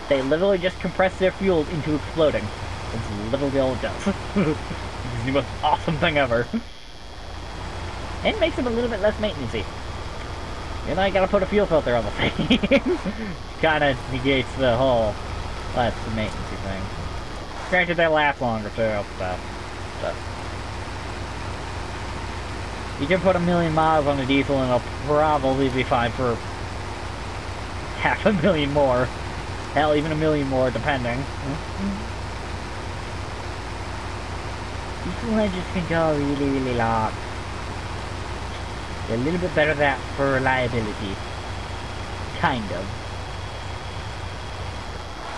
They literally just compress their fuel into exploding. That's literally all it does. It's the most awesome thing ever. And makes them a little bit less maintenance-y. You know, you gotta put a fuel filter on the thing. Kinda negates the whole less maintenance-y thing. Granted, they last longer too, but you can put 1,000,000 miles on a diesel and it'll probably be fine for 500,000 more. Hell, even 1,000,000 more, depending. Diesel engines can go really, really long. They're a little bit better than that for reliability. Kind of.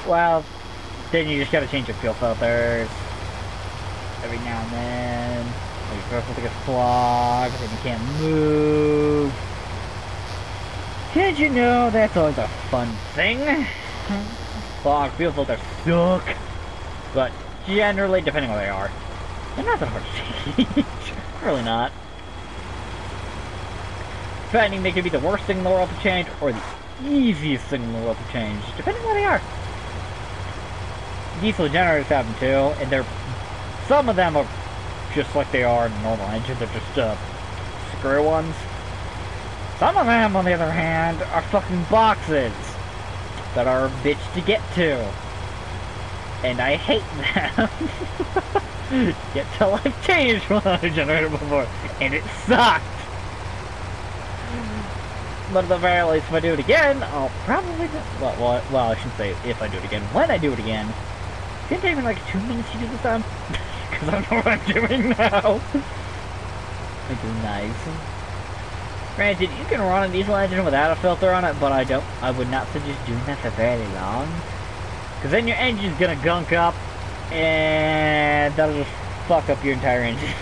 Well, then you just gotta change your fuel filters every now and then. Your fuel filter gets clogged, and you can't move. Did you know that's always a fun thing? Clogged fuel filters suck. But generally, depending on what they are, they're not that hard to change. Really not. Depending, they could be the worst thing in the world to change, or the easiest thing in the world to change, depending on what they are. Diesel generators have them too, and some of them are just like they are in normal engines, they're just screw ones. Some of them, on the other hand, are fucking boxes that are a bitch to get to. And I hate them. Yet till I've changed one on a generator before, and it sucked. But at the very least, if I do it again, I'll probably do... Well, I shouldn't say if I do it again. When I do it again, it's gonna take me like 2 minutes to do this time. Because I know what I'm doing now. Which is nice. Granted, you can run a diesel engine without a filter on it, but I would not suggest doing that for very long. Because then your engine's gonna gunk up, and that'll just fuck up your entire engine.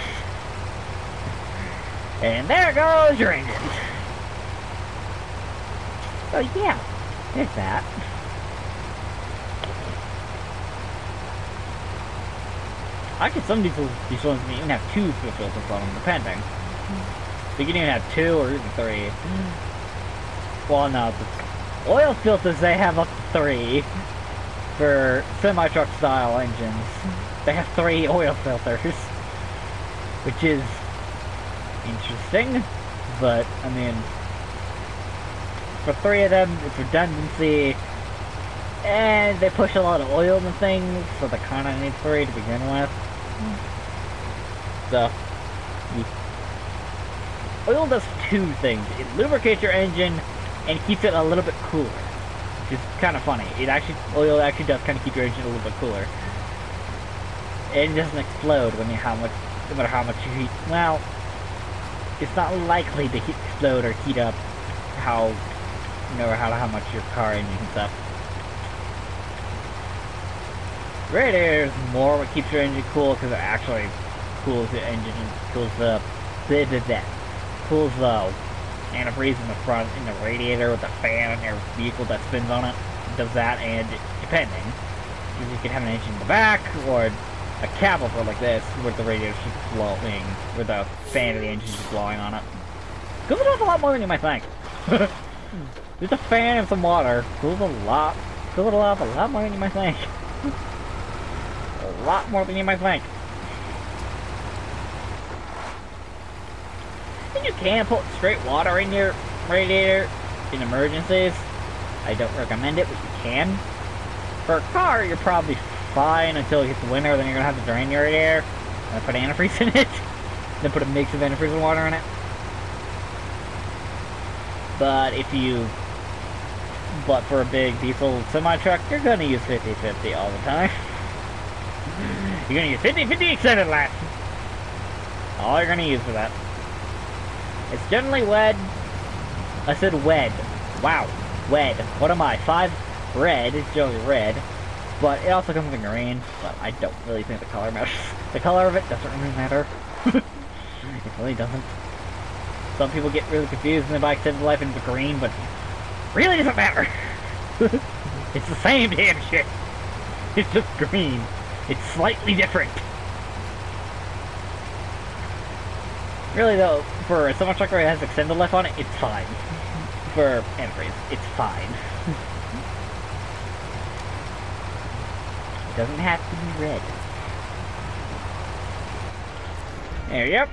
And there goes your engine. So yeah, there's that. Actually, some diesel ones can even have 2 fuel filters on them, depending. So you can even have 2 or even 3. Well, no, the oil filters, they have up to 3 for semi-truck style engines. They have 3 oil filters, which is interesting, but I mean, for 3 of them, it's redundancy. And they push a lot of oil in the things, so they kind of need 3 to begin with. So, oil does 2 things. It lubricates your engine and keeps it a little bit cooler, which is kind of funny. Oil actually does kind of keep your engine a little bit cooler. And it doesn't explode no matter how much you heat. Well, it's not likely to explode or heat up how much your car engine heats up. Radiator is more what keeps your engine cool, because it actually cools the engine and cools the antifreeze in the front in the radiator with the fan in your vehicle that spins on it. It does that, and depending, you can have an engine in the back or a cab over like this, where the radiator keeps blowing, where the fan of the engine is blowing on it. Cools it off a lot more than you might think. Just a fan and some water cools it off a lot more than you might think. A lot more than you might think. And you can put straight water in your radiator in emergencies. I don't recommend it, but you can. For a car, you're probably fine until it hits the winter, then you're gonna have to drain your radiator and put antifreeze in it. Then put a mix of antifreeze and water in it. But for a big diesel semi-truck, you're gonna use 50/50 all the time. You're gonna use 50/50 extended last. All you're gonna use for that. It's generally wed. I said wed. Wow. Wed. What am I? 5 red. It's generally red. But it also comes in green. But I don't really think the color matters. The color of it doesn't really matter. It really doesn't. Some people get really confused and they buy extended life into green, but it really doesn't matter. It's the same damn shit. It's just green. It's slightly different. Really though, for a semi-truck that has extended life on it, it's fine. For antifreeze, it's fine. It doesn't have to be red. There, yep.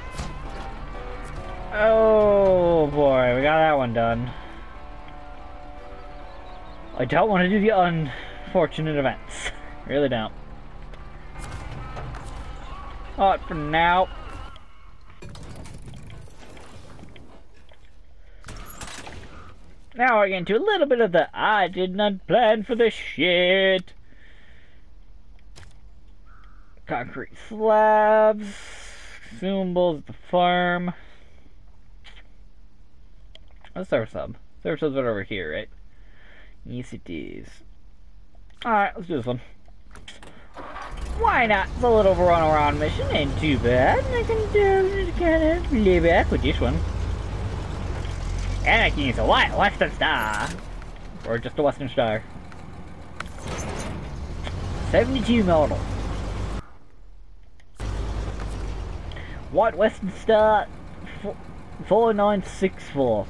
Oh boy, we got that one done. I don't want to do the unfortunate events. Really don't. But for now. Now we're getting to a little bit of the I did not plan for this shit. Concrete slabs. Consumables at the farm. Let's start with sub. Service subs are over here, right? Yes, it is. Alright, let's do this one. Why not? It's a little run around mission, ain't too bad. I can do kind of lay back with this one. And I can use a white Western Star. Or just a Western Star. 72 model. White Western Star 4964.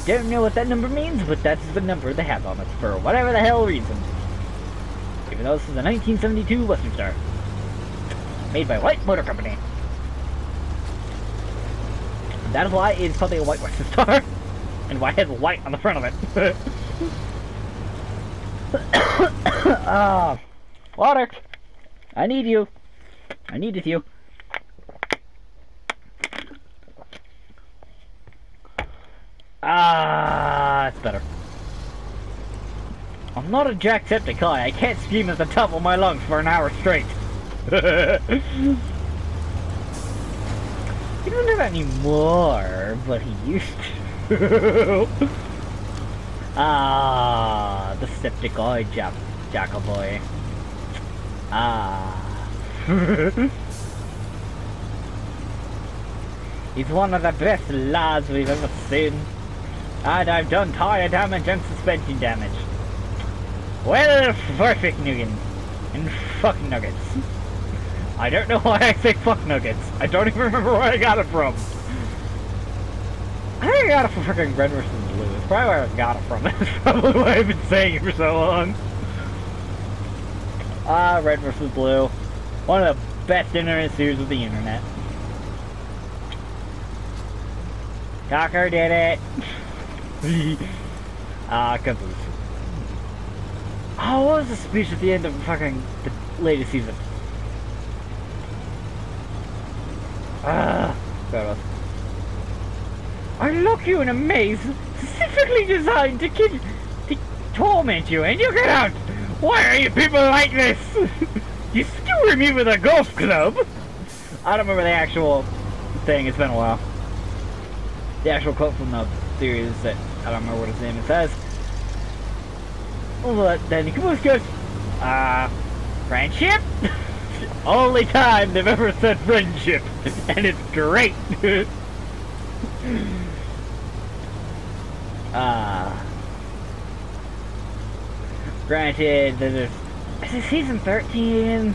Don't know what that number means, but that's the number they have on it for whatever the hell reason. Even though this is a 1972 Western Star. Made by White Motor Company. And that is why it's called a White Western Star. And why it has white on the front of it. Water! I need you. I needed you. It's better. I'm not a Jacksepticeye. I can't scream at the top of my lungs for an hour straight. You don't do that anymore, but he used to. The septic eye jackal boy. He's one of the best lads we've ever seen. And I've done tire damage and suspension damage. Well, perfect Nuggin. And fuck nuggets. I don't know why I say fuck nuggets. I don't even remember where I got it from. I think I got it from freaking Red vs. Blue. It's probably where I got it from. That's probably why I've been saying it for so long. Red vs. Blue. One of the best internet series of the internet. Cocker did it. I can't believe it. Oh, what was the speech at the end of fucking the latest season? There it was. I lock you in a maze specifically designed to torment you, and you get out! Why are you people like this? You skewer me with a golf club! I don't remember the actual thing, it's been a while. The actual quote from the series that, I don't remember what his name says. But then Caboose goes, friendship? Only time they've ever said friendship, and it's great! Granted, is it season 13?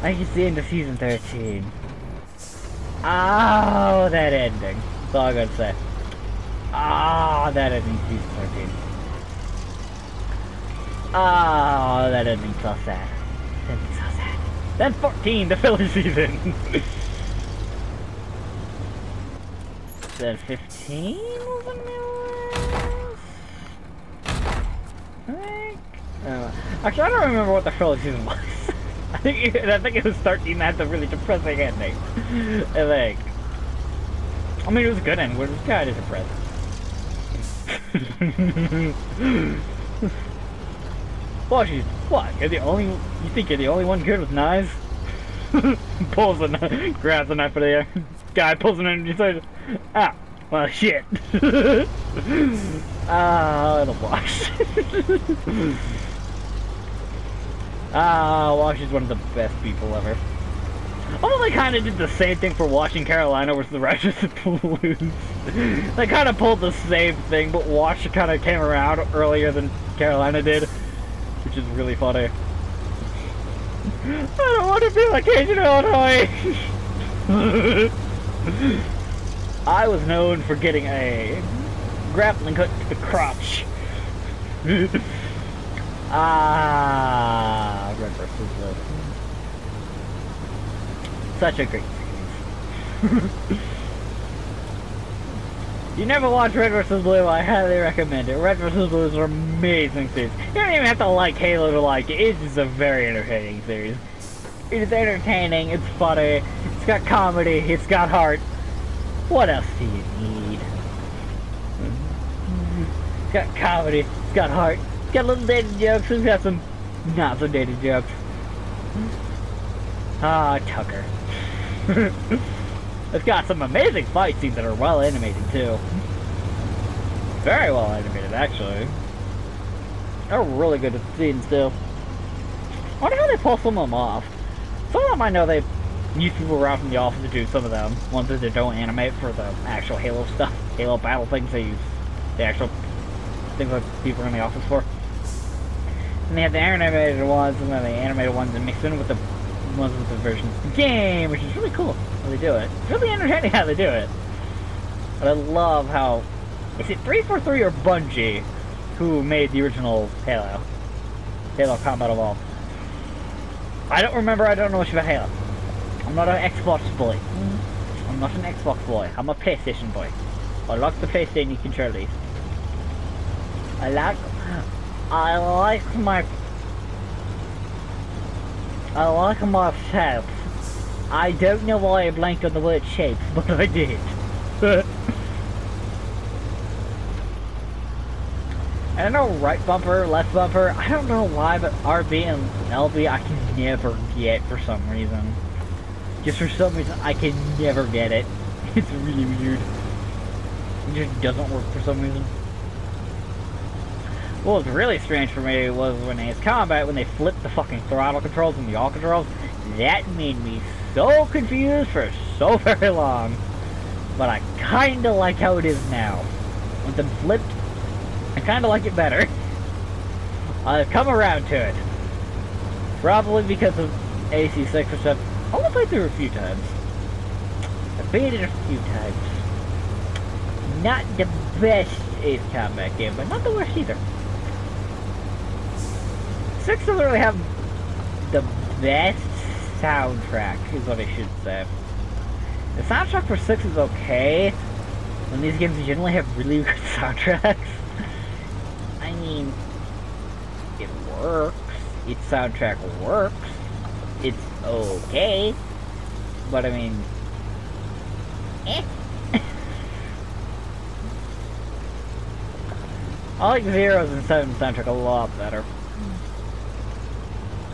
I can see into season 13. Oh, that ending. That's all I gotta say. Ah, that ending season 13. Oh, that ending so sad. That ending so sad. Then 14, the filler season. Then 15 was a new I think. Actually, I don't remember what the filler season was. I think it was 13 that had the really depressing ending. I think. I mean, it was a good ending, but it was kind of depressing. What? You're the only. You think you're the only one good with knives? Pulls a knife, grabs a knife out of the air. Guy pulls it in and he says, "Ah, well, shit." It'll wash. Wash is one of the best people ever. Although they kind of did the same thing for Washing Carolina versus the Righteous Blues. They kind of pulled the same thing, but Wash kind of came around earlier than Carolina did, which is really funny. I don't want to be like Agent Illinois. I was known for getting a grappling hook to the crotch. Red vs. Blue. Such a great series. You never watch Red vs. Blue, I highly recommend it. Red vs. Blue is an amazing series. You don't even have to like Halo to like it. It's just a very entertaining series. It is entertaining, it's funny, it's got comedy, it's got heart. What else do you need? It's got comedy, it's got heart, it's got little dated jokes, it's got some not so dated jokes. Tucker. It's got some amazing fight scenes that are well animated too. Very well animated, actually. They're really good at the scenes too. I wonder how they pull some of them off. Some of them I know they use people around from the office to do some of them. Ones that they don't animate for the actual Halo stuff. Halo battle things, they use the actual things that people are in the office for. And they have the animated ones, and then the animated ones and mix in with the ones with the versions of the game, which is really cool how they do it. It's really entertaining how they do it. But I love how... Is it 343 or Bungie who made the original Halo? Halo Combat Evolved. I don't remember, I don't know much about Halo. I'm not an Xbox boy. I'm not an Xbox boy. I'm a PlayStation boy. I like the PlayStation controllers. I like my shapes. I don't know why I blanked on the word shapes, but I did. I don't know, right bumper, left bumper, I don't know why, but RB and LB I can never get for some reason. Just for some reason, I can never get it. It's really weird. It just doesn't work for some reason. What was really strange for me was when Ace Combat, when they flipped the fucking throttle controls and the yaw controls, that made me so confused for so very long. But I kinda like how it is now. With them flipped, I kinda like it better. I've come around to it. Probably because of AC6, which I've only played through a few times. I've beat it a few times. Not the best Ace Combat game, but not the worst either. 6 doesn't really have the best soundtrack, is what I should say. The soundtrack for 6 is okay, when these games generally have really good soundtracks. mean, it works. Its soundtrack works. It's okay. But I mean, eh. I like Zero's and Seven's soundtrack a lot better.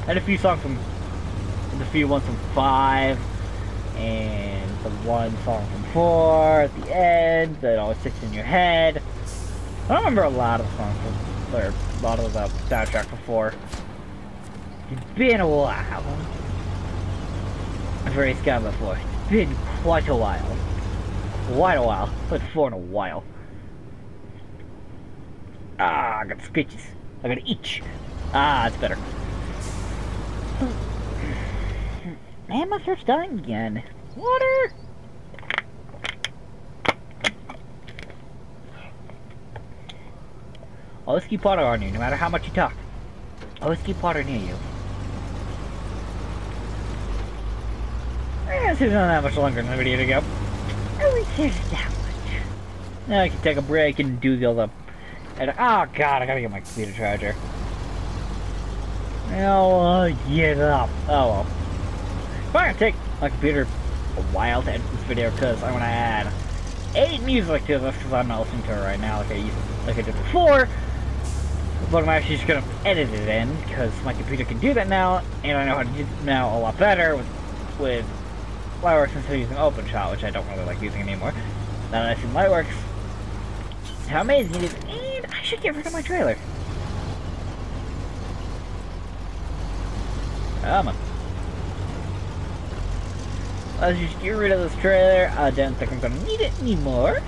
And a few songs from, the few ones from 5, and the one song from 4 at the end that always sticks in your head. I don't remember a lot of the songs from, or a lot of the soundtrack for 4. It's been a while. I've already got before. It's been quite a while. Quite a while. Played 4 in a while. Ah, I got scratches. I got itch. Ah, it's better. Man, my throat's dying again. Water! Always keep water on you, no matter how much you talk. Always keep water near you. This isn't that much longer than the video to go. At least there's that much. Now I can take a break and do the other. And, oh god, I gotta get my computer charger. Oh, get up. Oh well. It's probably gonna take my computer a while to edit this video because I want to add 8 music to this because I'm not listening to it right now like I did before. But I'm actually just gonna edit it in because my computer can do that now, and I know how to do it now a lot better with Lightworks instead of using OpenShot, which I don't really like using anymore. Now that I've seen Lightworks, how amazing it is, and I should get rid of my trailer. Come on. Let's just get rid of this trailer. I don't think I'm gonna need it anymore.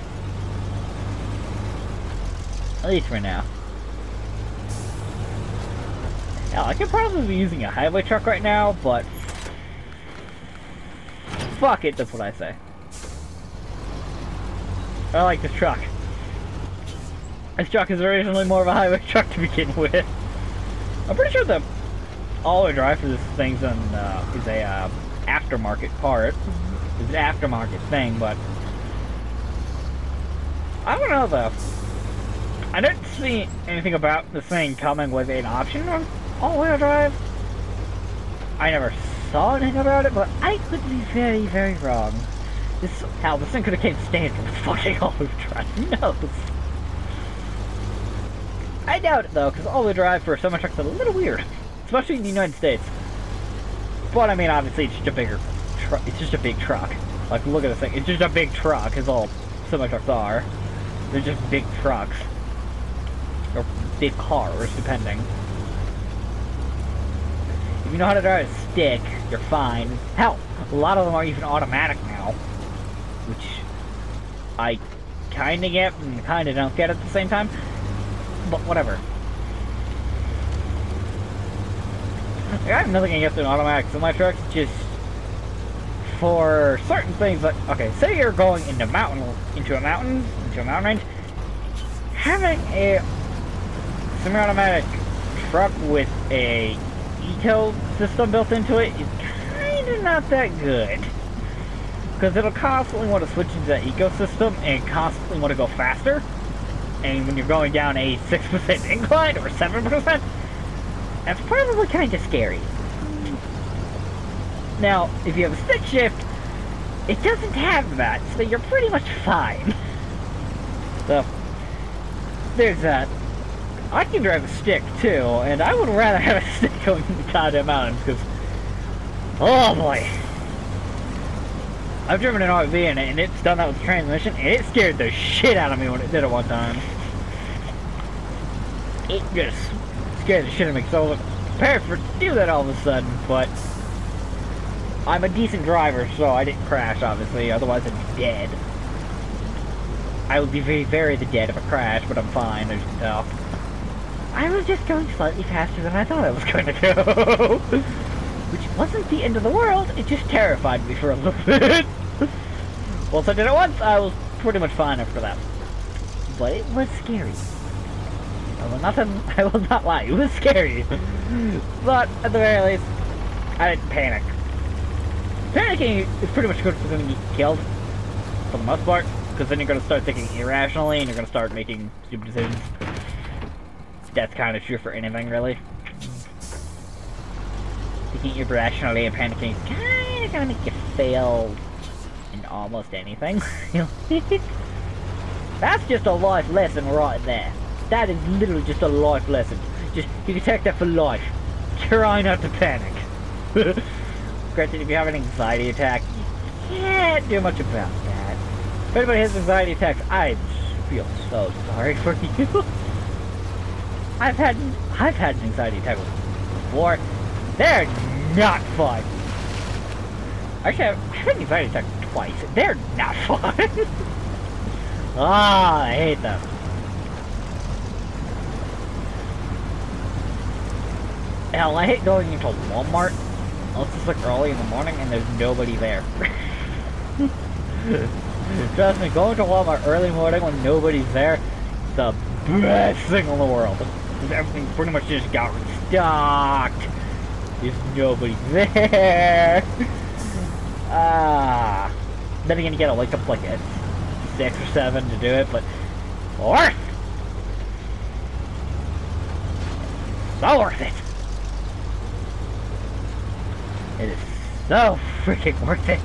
At least for now. Hell, I could probably be using a highway truck right now, but fuck it, that's what I say. I like this truck. This truck is originally more of a highway truck to begin with. I'm pretty sure the all-wheel drive for this thing's is a aftermarket part. It's an aftermarket thing, but I don't know though. I didn't see anything about this thing coming with an option on all-wheel drive. I never saw anything about it, but I could be very, very wrong. This thing could have came standard with fucking all-wheel drive. Who knows? I doubt it though, because all-wheel drive for semi-trucks is a little weird, especially in the United States. But I mean, obviously, it's just a bigger truck. It's just a big truck. Like, look at this thing. It's just a big truck, is all semi-trucks are. They're just big trucks. Or big cars, depending. If you know how to drive a stick, you're fine. Hell, a lot of them are even automatic now. Which I kinda get and kinda don't get at the same time. But whatever. I have nothing against an automatic semi-truck, just for certain things like, okay, say you're going into a mountain range, having a semi-automatic truck with a eco system built into it is kinda not that good. Because it'll constantly want to switch into that ecosystem and constantly want to go faster. And when you're going down a 6% incline or 7%, that's probably kind of scary. Now, if you have a stick shift, it doesn't have that, so you're pretty much fine. So, there's that. I can drive a stick too, and I would rather have a stick going in the goddamn mountains, because, oh boy. I've driven an RV in it, and it's done that with the transmission, and it scared the shit out of me when it did it one time. It just scared the shit out of me, so I was prepared for it to do that all of a sudden, but I'm a decent driver, so I didn't crash, obviously, otherwise I'd be dead. I would be very dead if I crashed, but I'm fine, as you can tell. I was just going slightly faster than I thought I was going to go. Which wasn't the end of the world, it just terrified me for a little bit. Once I did it once, I was pretty much fine after that. But it was scary. I will not lie, it was scary. But, at the very least, I didn't panic. Panicking is pretty much good for them to get killed, for the most part, because then you're going to start thinking irrationally, and you're going to start making stupid decisions. that's kind of true for anything, really. Thinking irrationally and panicking is kind of gonna make you fail in almost anything. That's just a life lesson right there. That is literally just a life lesson. Just, you can take that for life. Try not to panic. Granted, if you have an anxiety attack, you can't do much about that. If anybody has anxiety attacks, I feel so sorry for you. I've had an anxiety attack before. They're not fun. Actually, I've had an anxiety attack twice. They're not fun. Ah, I hate them. Hell, I hate going into Walmart. Unless it's like early in the morning and there's nobody there. Trust me, going to Walmart early morning when nobody's there, it's the best thing in the world. Everything pretty much just got restocked. There's nobody there. Then again, you gotta wake up like at 6 or 7 to do it, but worth! So worth it! It is so freaking worth it!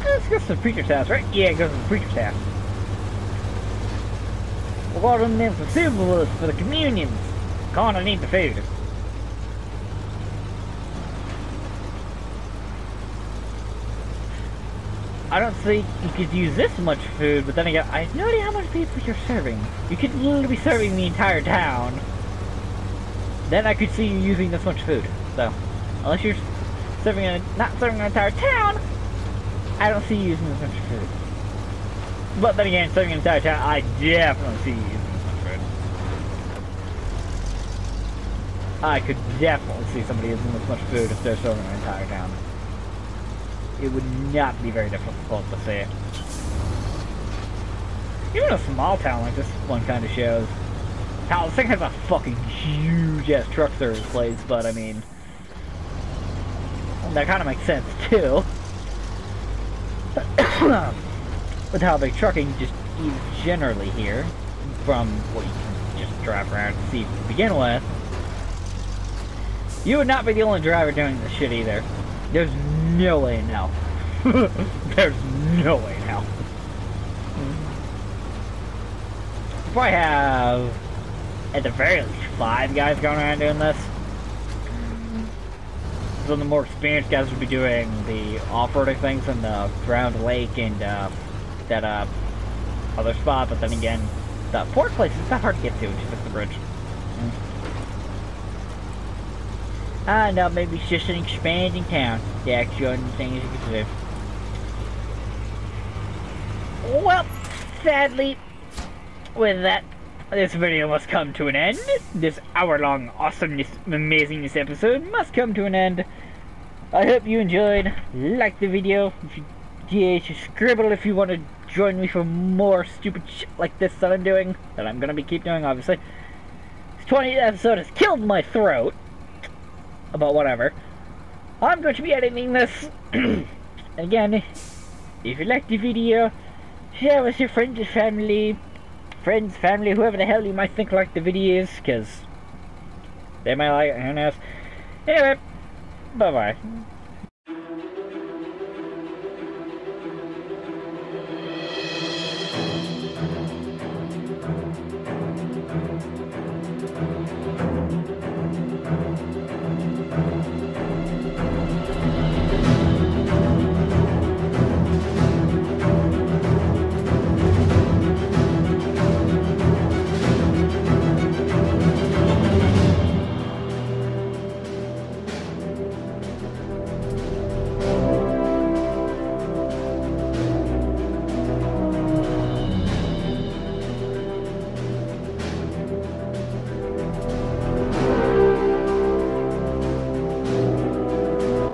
Let's go to the preacher's house, right? Yeah, go to the preacher's house. We'll order them some food for the communions. Gonna need the food. I don't think you could use this much food, but then again, I have no idea how much people you're serving. You could literally be serving the entire town. Then I could see you using this much food. So, unless you're serving not serving an entire town, I don't see you using this much food. But then again, serving an entire town, I definitely see you using this much food. I could definitely see somebody using this much food if they're serving an entire town. It would not be very difficult to see. Even a small town like this one kind of shows. Hell, this thing has a fucking huge-ass truck service place, but I mean... that kind of makes sense, too. With how big trucking just is generally here, from what you can just drive around and see to begin with. You would not be the only driver doing this shit either. There's no way in hell. There's no way in hell. If I have, at the very least, 5 guys going around doing this, so the more experienced guys would be doing the off-roading things in the Drowned Lake and that other spot, but then again, the port place is not hard to get to, just like the bridge. No, maybe it's just an expanding town. The actual only thing is you can do. Well, sadly, with that, this video must come to an end. This hour-long awesomeness, amazingness episode must come to an end. I hope you enjoyed. Like the video. If you did, just scribble if you want to join me for more stupid shit like this that I'm doing. That I'm going to keep doing, obviously. This 20th episode has killed my throat. About whatever. I'm going to be editing this. Again, if you liked the video, share with your friends and family. Friends, family, whoever the hell you might think liked the videos, because they might like it, who knows. Anyway, bye-bye.